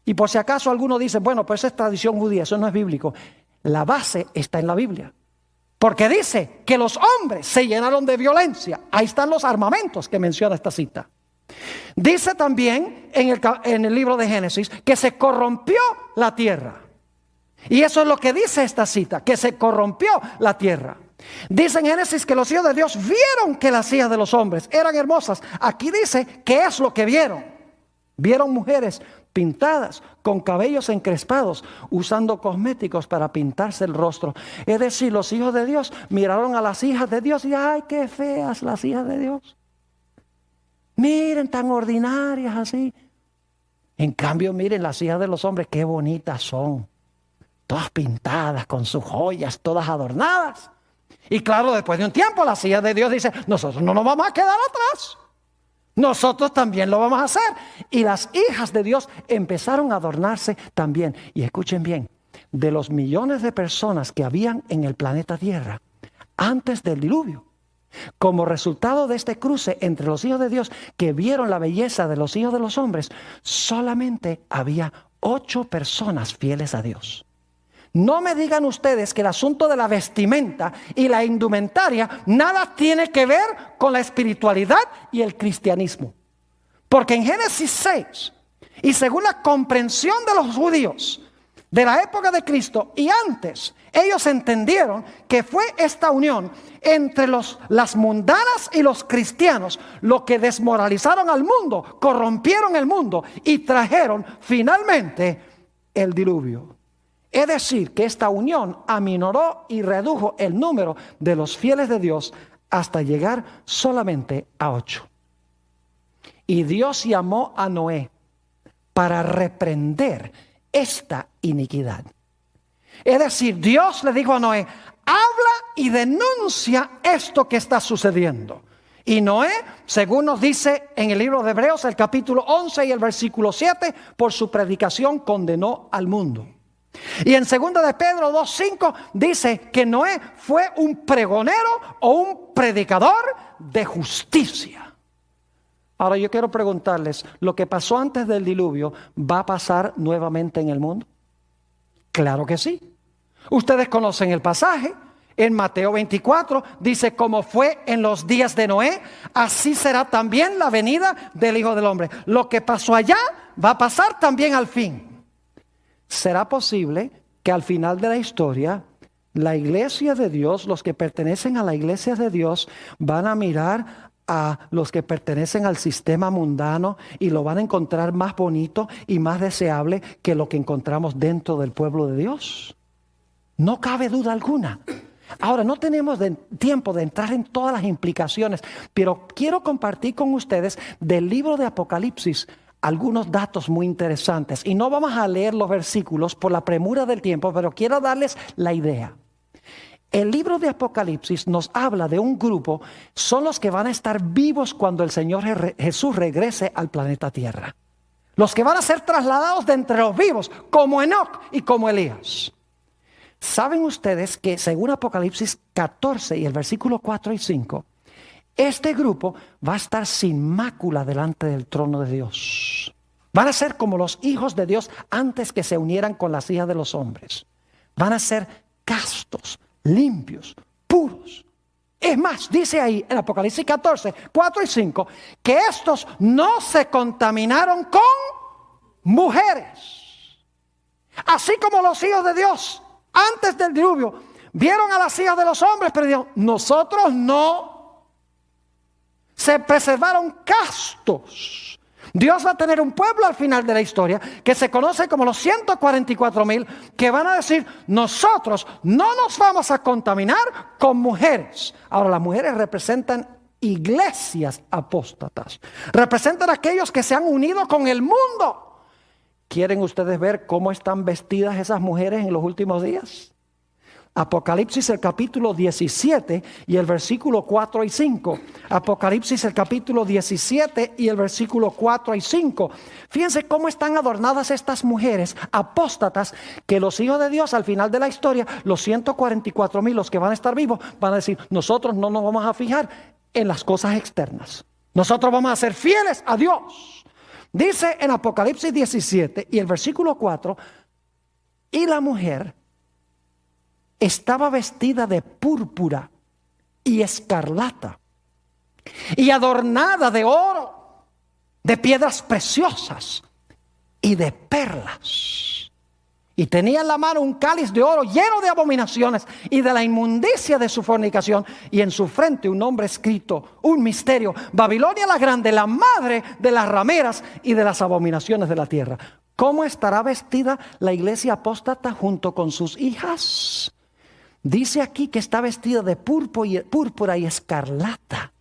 Y por si acaso alguno dice, bueno, pues es tradición judía, eso no es bíblico. La base está en la Biblia. Porque dice que los hombres se llenaron de violencia. Ahí están los armamentos que menciona esta cita. Dice también en el libro de Génesis que se corrompió la tierra. Y eso es lo que dice esta cita, que se corrompió la tierra. Dice en Génesis que los hijos de Dios vieron que las hijas de los hombres eran hermosas. Aquí dice qué es lo que vieron. Vieron mujeres pintadas con cabellos encrespados, usando cosméticos para pintarse el rostro. Es decir, los hijos de Dios miraron a las hijas de Dios y ¡ay, qué feas las hijas de Dios! Miren, tan ordinarias así. En cambio, miren las hijas de los hombres, qué bonitas son. Todas pintadas, con sus joyas, todas adornadas. Y claro, después de un tiempo, las hijas de Dios dicen, nosotros no nos vamos a quedar atrás. Nosotros también lo vamos a hacer. Y las hijas de Dios empezaron a adornarse también. Y escuchen bien, de los millones de personas que habían en el planeta Tierra antes del diluvio, como resultado de este cruce entre los hijos de Dios que vieron la belleza de los hijos de los hombres, solamente había 8 personas fieles a Dios. No me digan ustedes que el asunto de la vestimenta y la indumentaria nada tiene que ver con la espiritualidad y el cristianismo. Porque en Génesis 6, y según la comprensión de los judíos de la época de Cristo y antes, ellos entendieron que fue esta unión entre las mundanas y los cristianos lo que desmoralizaron al mundo, corrompieron el mundo y trajeron finalmente el diluvio. Es decir, que esta unión aminoró y redujo el número de los fieles de Dios hasta llegar solamente a 8. Y Dios llamó a Noé para reprender esta iniquidad. Es decir, Dios le dijo a Noé, habla y denuncia esto que está sucediendo. Y Noé, según nos dice en el libro de Hebreos, el capítulo 11 y el versículo 7, por su predicación condenó al mundo. Y en 2 de Pedro 2:5 dice que Noé fue un pregonero o un predicador de justicia. Ahora yo quiero preguntarles, ¿lo que pasó antes del diluvio va a pasar nuevamente en el mundo? Claro que sí. Ustedes conocen el pasaje. En Mateo 24 dice, como fue en los días de Noé, así será también la venida del Hijo del Hombre. Lo que pasó allá va a pasar también al fin. ¿Será posible que al final de la historia la iglesia de Dios, los que pertenecen a la iglesia de Dios, van a mirar a los que pertenecen al sistema mundano y lo van a encontrar más bonito y más deseable que lo que encontramos dentro del pueblo de Dios? No cabe duda alguna. Ahora, no tenemos tiempo de entrar en todas las implicaciones, pero quiero compartir con ustedes del libro de Apocalipsis algunos datos muy interesantes. Y no vamos a leer los versículos por la premura del tiempo, pero quiero darles la idea. El libro de Apocalipsis nos habla de un grupo, son los que van a estar vivos cuando el Señor Jesús regrese al planeta Tierra. Los que van a ser trasladados de entre los vivos, como Enoc y como Elías. ¿Saben ustedes que según Apocalipsis 14 y el versículo 4 y 5, este grupo va a estar sin mácula delante del trono de Dios? Van a ser como los hijos de Dios antes que se unieran con las hijas de los hombres. Van a ser castos, limpios, puros. Es más, dice ahí en Apocalipsis 14, 4 y 5, que estos no se contaminaron con mujeres. Así como los hijos de Dios antes del diluvio vieron a las hijas de los hombres, pero dijeron, nosotros no. Se preservaron castos. Dios va a tener un pueblo al final de la historia que se conoce como los 144,000, que van a decir, nosotros no nos vamos a contaminar con mujeres. Ahora, las mujeres representan iglesias apóstatas, representan a aquellos que se han unido con el mundo. ¿Quieren ustedes ver cómo están vestidas esas mujeres en los últimos días? Apocalipsis el capítulo 17 y el versículo 4 y 5. Apocalipsis el capítulo 17 y el versículo 4 y 5. Fíjense cómo están adornadas estas mujeres apóstatas, que los hijos de Dios al final de la historia, los 144,000, los que van a estar vivos, van a decir, nosotros no nos vamos a fijar en las cosas externas. Nosotros vamos a ser fieles a Dios. Dice en Apocalipsis 17 y el versículo 4, y la mujer estaba vestida de púrpura y escarlata y adornada de oro, de piedras preciosas y de perlas. Y tenía en la mano un cáliz de oro lleno de abominaciones y de la inmundicia de su fornicación. Y en su frente un nombre escrito, un misterio: Babilonia la grande, la madre de las rameras y de las abominaciones de la tierra. ¿Cómo estará vestida la iglesia apóstata junto con sus hijas? Dice aquí que está vestida de púrpura y escarlata.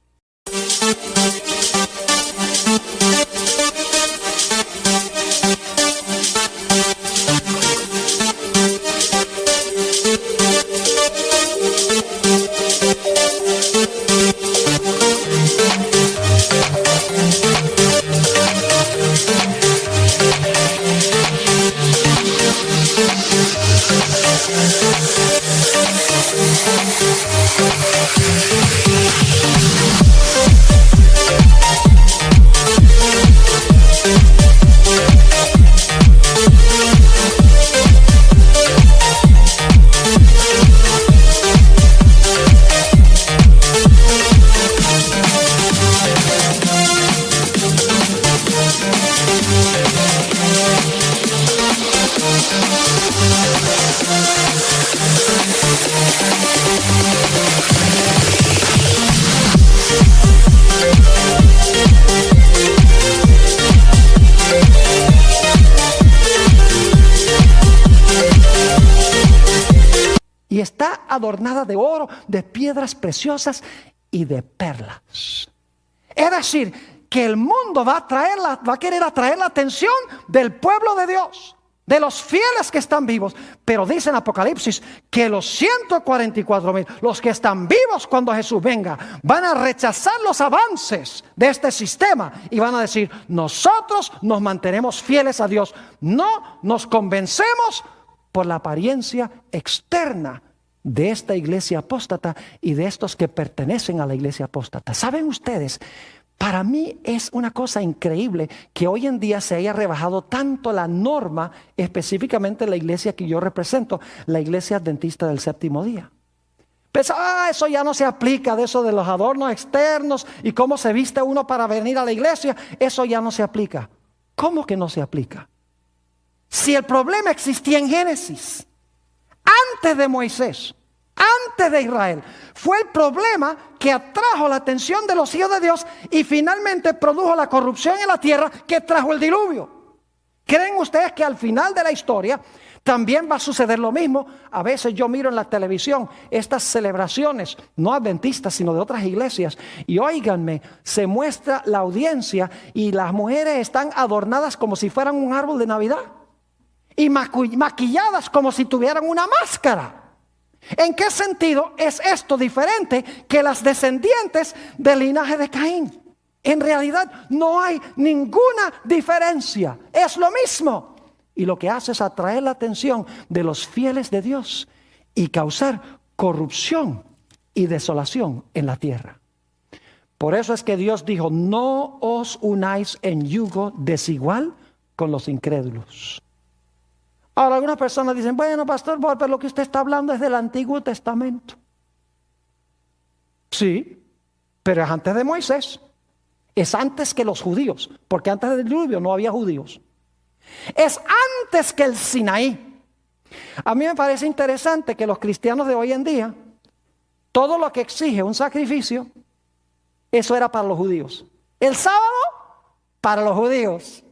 Y está adornada de oro, de piedras preciosas y de perlas. Es decir, que el mundo va a querer atraer la atención del pueblo de Dios, de los fieles que están vivos. Pero dice en Apocalipsis que los 144,000, los que están vivos cuando Jesús venga, van a rechazar los avances de este sistema y van a decir, nosotros nos mantenemos fieles a Dios. No nos convencemos por la apariencia externa de esta iglesia apóstata y de estos que pertenecen a la iglesia apóstata. ¿Saben ustedes? Para mí es una cosa increíble que hoy en día se haya rebajado tanto la norma, específicamente la iglesia que yo represento, la iglesia adventista del séptimo día. Pues, eso ya no se aplica, de eso de los adornos externos y cómo se viste uno para venir a la iglesia, eso ya no se aplica. ¿Cómo que no se aplica? Si el problema existía en Génesis, antes de Moisés, antes de Israel, fue el problema que atrajo la atención de los hijos de Dios y finalmente produjo la corrupción en la tierra que trajo el diluvio. ¿Creen ustedes que al final de la historia también va a suceder lo mismo? A veces yo miro en la televisión estas celebraciones, no adventistas, sino de otras iglesias, y óiganme, se muestra la audiencia y las mujeres están adornadas como si fueran un árbol de Navidad y maquilladas como si tuvieran una máscara. ¿En qué sentido es esto diferente que las descendientes del linaje de Caín? En realidad no hay ninguna diferencia, es lo mismo. Y lo que hace es atraer la atención de los fieles de Dios y causar corrupción y desolación en la tierra. Por eso es que Dios dijo, no os unáis en yugo desigual con los incrédulos. Ahora algunas personas dicen, bueno, pastor, pero lo que usted está hablando es del Antiguo Testamento. Sí, pero es antes de Moisés. Es antes que los judíos, porque antes del diluvio no había judíos. Es antes que el Sinaí. A mí me parece interesante que los cristianos de hoy en día, todo lo que exige un sacrificio, eso era para los judíos. El sábado, para los judíos.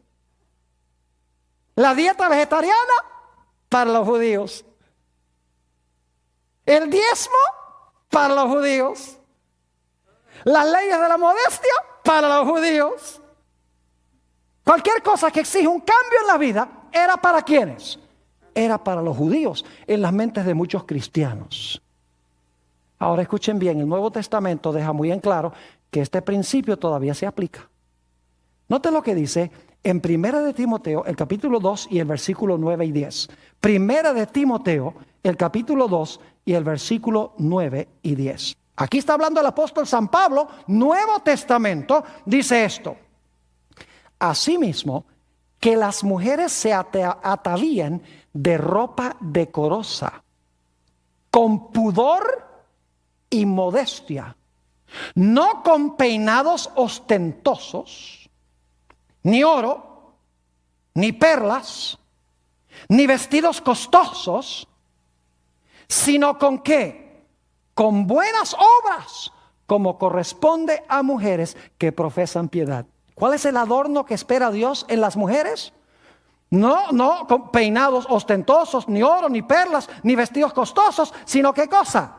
La dieta vegetariana, para los judíos. El diezmo, para los judíos. Las leyes de la modestia, para los judíos. Cualquier cosa que exige un cambio en la vida, ¿era para quiénes? Era para los judíos, en las mentes de muchos cristianos. Ahora escuchen bien, el Nuevo Testamento deja muy en claro que este principio todavía se aplica. Noten lo que dice en Primera de Timoteo, el capítulo 2 y el versículo 9 y 10. Primera de Timoteo, el capítulo 2 y el versículo 9 y 10. Aquí está hablando el apóstol San Pablo, Nuevo Testamento, dice esto. Asimismo, que las mujeres se atavíen de ropa decorosa, con pudor y modestia, no con peinados ostentosos, ni oro, ni perlas, ni vestidos costosos, sino con ¿qué? Con buenas obras, como corresponde a mujeres que profesan piedad. ¿Cuál es el adorno que espera Dios en las mujeres? No con peinados ostentosos, ni oro, ni perlas, ni vestidos costosos, sino ¿qué cosa?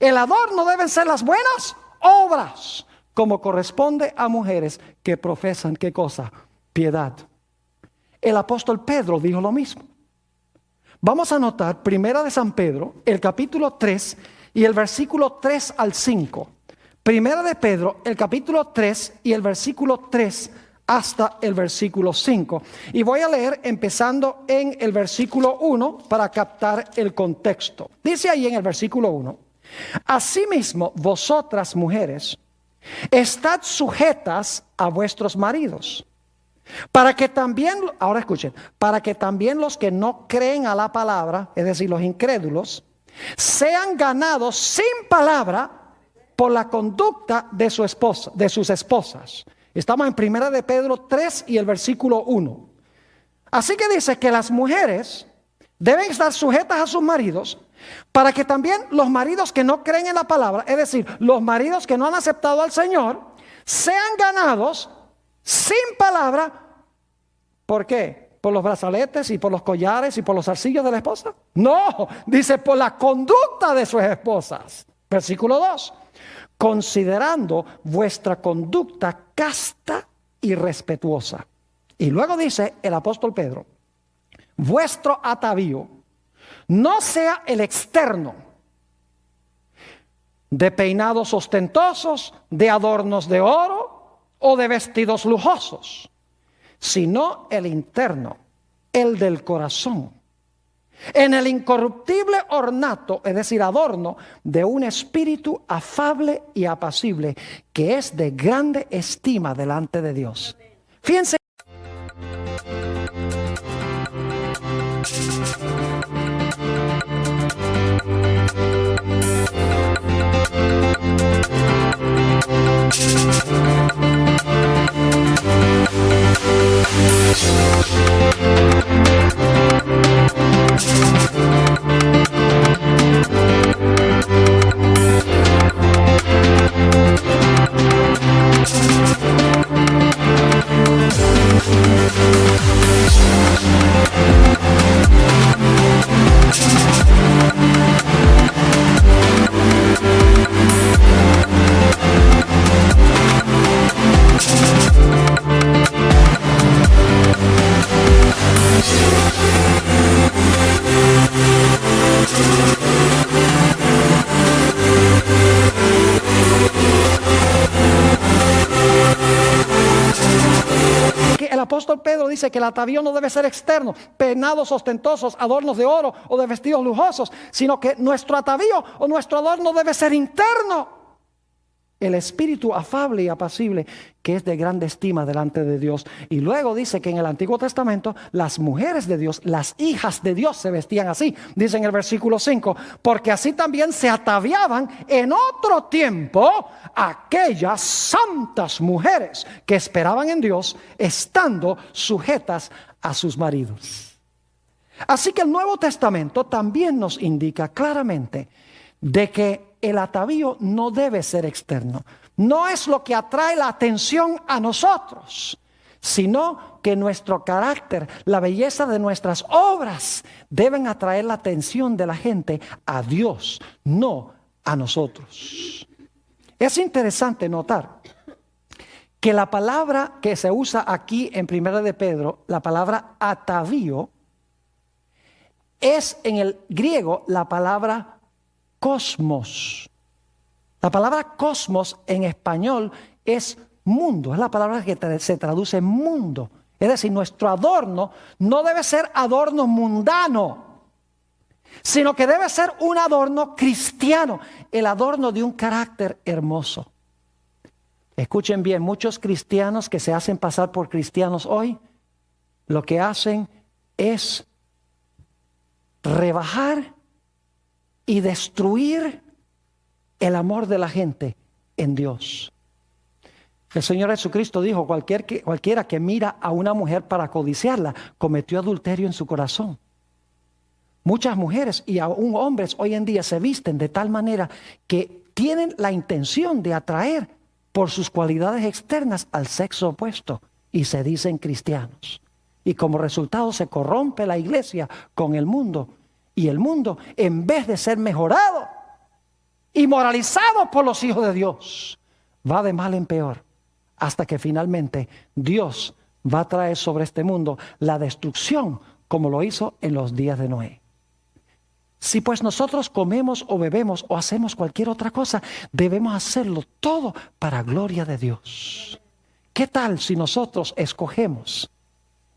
El adorno deben ser las buenas obras, como corresponde a mujeres que profesan ¿qué cosa? Piedad. El apóstol Pedro dijo lo mismo. Vamos a notar Primera de San Pedro, el capítulo 3 y el versículo 3 al 5. Primera de Pedro, el capítulo 3 y el versículo 3 hasta el versículo 5. Y voy a leer empezando en el versículo 1 para captar el contexto. Dice ahí en el versículo 1. Asimismo, vosotras mujeres, estad sujetas a vuestros maridos, para que también, ahora escuchen, para que también los que no creen a la palabra, es decir, los incrédulos, sean ganados sin palabra por la conducta de su esposa, de sus esposas. Estamos en Primera de Pedro 3 y el versículo 1. Así que dice que las mujeres deben estar sujetas a sus maridos, para que también los maridos que no creen en la palabra, es decir, los maridos que no han aceptado al Señor, sean ganados sin palabra. ¿Por qué? ¿Por los brazaletes y por los collares y por los zarcillos de la esposa? No, dice por la conducta de sus esposas. Versículo 2. Considerando vuestra conducta casta y respetuosa. Y luego dice el apóstol Pedro, vuestro atavío no sea el externo, de peinados ostentosos, de adornos de oro o de vestidos lujosos, sino el interno, el del corazón, en el incorruptible ornato, es decir, adorno, de un espíritu afable y apacible, que es de grande estima delante de Dios. Fíjense. El apóstol Pedro dice que el atavío no debe ser externo, peinados ostentosos, adornos de oro o de vestidos lujosos, sino que nuestro atavío o nuestro adorno debe ser interno. El espíritu afable y apacible, que es de grande estima delante de Dios. Y luego dice que en el Antiguo Testamento las mujeres de Dios, las hijas de Dios, se vestían así. Dice en el versículo 5, porque así también se ataviaban en otro tiempo aquellas santas mujeres que esperaban en Dios, estando sujetas a sus maridos. Así que el Nuevo Testamento también nos indica claramente de que el atavío no debe ser externo. No es lo que atrae la atención a nosotros, sino que nuestro carácter, la belleza de nuestras obras deben atraer la atención de la gente a Dios, no a nosotros. Es interesante notar que la palabra que se usa aquí en 1 de Pedro, la palabra atavío, es en el griego la palabra cosmos. La palabra cosmos en español es mundo, es la palabra que se traduce mundo. Es decir, nuestro adorno no debe ser adorno mundano, sino que debe ser un adorno cristiano, el adorno de un carácter hermoso. Escuchen bien, muchos cristianos que se hacen pasar por cristianos hoy, lo que hacen es rebajar y destruir el amor de la gente en Dios. El Señor Jesucristo dijo, cualquiera que mira a una mujer para codiciarla, cometió adulterio en su corazón. Muchas mujeres y aún hombres hoy en día se visten de tal manera que tienen la intención de atraer por sus cualidades externas al sexo opuesto y se dicen cristianos. Y como resultado se corrompe la iglesia con el mundo. Y el mundo, en vez de ser mejorado y moralizado por los hijos de Dios, va de mal en peor, hasta que finalmente Dios va a traer sobre este mundo la destrucción, como lo hizo en los días de Noé. Si pues nosotros comemos o bebemos o hacemos cualquier otra cosa, debemos hacerlo todo para gloria de Dios. ¿Qué tal si nosotros escogemos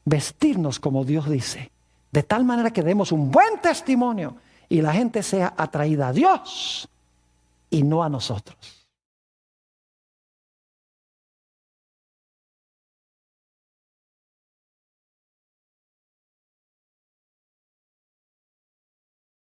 vestirnos como Dios dice? De tal manera que demos un buen testimonio y la gente sea atraída a Dios y no a nosotros.